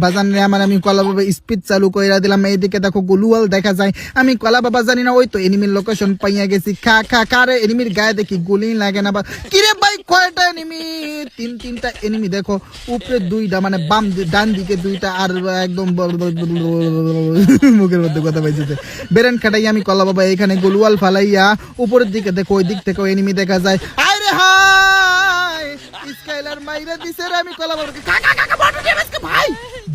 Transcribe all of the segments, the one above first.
বাজান রে আমার আমি কলা বাবা স্পিড চালু কইরা দিলাম। এইদিকে দেখো গুলুয়াল দেখা যায়। আমি কলা বাবা জানি না, ওই তো এনিমির লোকেশন পাইয়া গেছি। খা খা কারে এনিমির গায়ে দেখি গুলি লাগে না। কিরে ভাই কয়টা এনিমি? তিনটা এনিমি দেখো, উপরে দুইটা, মানে বাম ডান দিকে দুইটা, আর একদম মুখের মধ্যে কথা পাইছে। বেরেন খাটাই আমি কলা বাবা এখানে গুলুয়াল ফালাইয়া উপরের দিকে দেখো, ওই দিক থেকে এনিমি দেখা যায়। আরে হাই স্কাইলার মাইরা দিছে রে। আমি কলা বাবাকে ভাই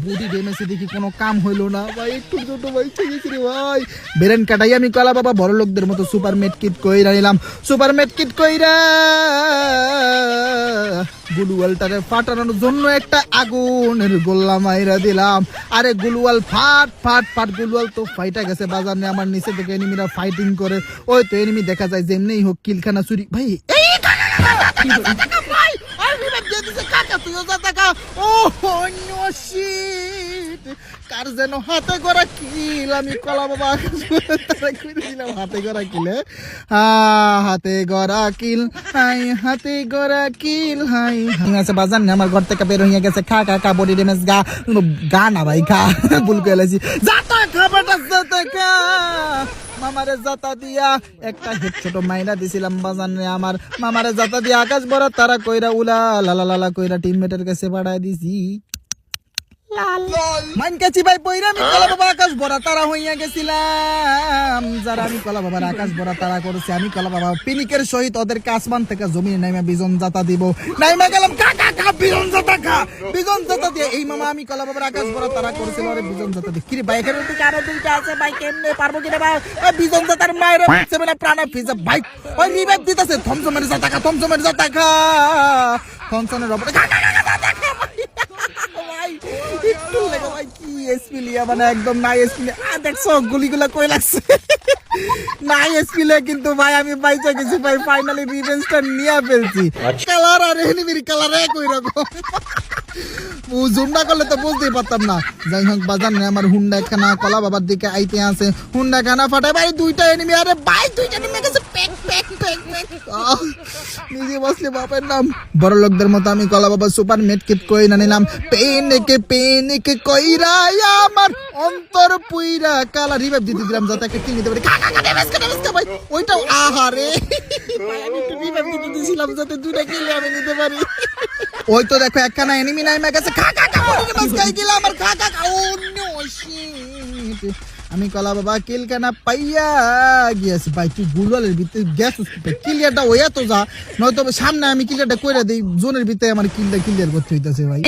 বডি ড্যামেজে দেখি কোনো কাম হইলো না ভাই, একটু ছোট ভাই গেছি রে ভাই। বেরেন কাটাই আমি কলা বাবা বড় লোকদের মতো সুপার মেট কিট কইরা নিলাম। সুপার মেট কিট কইরা গুলুয়ালটারে ফাটানোর জন্য একটা আগুনের গোল্লা মাইরা দিলাম। আরে গুলুয়াল ফাট ফাট ফাট। গুলুয়াল তো ফাইটা গেছে। বাজার নিয়ে আমার নিচে থেকে এনিমিরা ফাইটিং করে। ওই তো এনিমি দেখা যায় যেমনিই হোক কিলখানা চুরি। ভাই কার যেন হাতে গড়া কিল। আমি কলা বাবা হাতে গড়া কিলে, হাতে গড়া কিল, হাই হাতে গড়া কিল, হাই আছে। বাজান আমার ঘর থেকে বের হয়ে গেছে। খা খা খা বডি ড্যামেজ গা গা না ভাই, খা ভুল করে যাতা খাবারটা যাতা খা। মামারে জাতা দিয়া একটা ছোট মাইনা দিছিলাম বাজান রে আমার। মামারে জাতা দিয়া আকাশ ভরা তারা কইরা উলা লালা লালা কইরা টিমমেটের কাছে পাঠায় দিছি। মান কাছি ভাই পয়রা আমি কলা বাবা আকাশ ভরা তারা হইয়া গেছিলাম। যারা আমি কলা বাবার আকাশ ভরা তারা করেছি, আমি কলা বাবা পিনিকের সহিত ওদেরকে আসমান থেকে জমিনে নাইমা বিজন জাতা দিব। নাইমা গেলাম খা খা খা বিজন জাতা খা। বিজন জাতা দিয়ে এই মামা আমি কলা বাবার আকাশ ভরা তারা করেছিল। আরে বিজন জাতা দিয়ে কিরে ভাই এখানে দিকে আরো দুইটা আছে ভাই, কেমনে পারবো কিরে ভাই? ওই বিজন জাতার মায়ের সেবেনা প্রাণ ফিজা ভাই। ওই রিভাইভ দিতেছে। থমথমের জাতা খা, থমথমের জাতা খা, থমথমের উপরে খা খা খা জাতা খা ভাই। একটু লাগে ভাই কি এসপি লিয়া, মানে একদম নাই এসপি। দেখছো গুলিগুলা কই লাগছে নাই এসপি লিয়া, কিন্তু ভাই আমি বাইচা গেছি ভাই। ফাইনালি রিভেঞ্জটা নিয়ে ফেলছি। কালার আর এনিমির কালার এক ওই রকম। জুম না করলে তো বুঝতেই পারতাম না। যাই হোক বাজার নেই আমার হুন্ডা খানা কলা বাবার দিকে আইতে আছে। হুন্ডা খানা ফাটাই ভাই দুইটা এনিমি। আরে ভাই দুইটা এনিমি গেছে পেক পেক পেক পেক। নিজে বসলে বাপের নাম। বড় লোকদের মতো আমি কলা বাবা সুপার মেট কিট কই না নিলাম। পেনিকে কইরা আমার অন্তর পুইরা কালা রিভাইভ দিতে দিলাম যাতে একটা কিল নিতে পারি। খা খা খা ড্যামেজ খা ভাই। ওইটাও আহারে ভাই আমি একটু রিভাইভ দিতে দিছিলাম যাতে দুইটা কিল আমি নিতে পারি। ওই তো দেখো একখানা এনিমি নাইমা গেছে। খা খা খা বডি মাস গাই গেল আমার। খা খা খা। ও নো শিট। আমি কলা বাবা কিল কেনা পাইয়া গিয়েছি ভাই। তুই গুলওয়ালের ভিতরে গেছিস ক্লিয়ারটা ওয়া তো যা, নয়তো সামনে আমি ক্লিয়ারটা কইরা দেই। জোনের ভিতরে আমার কিলটা ক্লিয়ার করতে হইতাছে ভাই।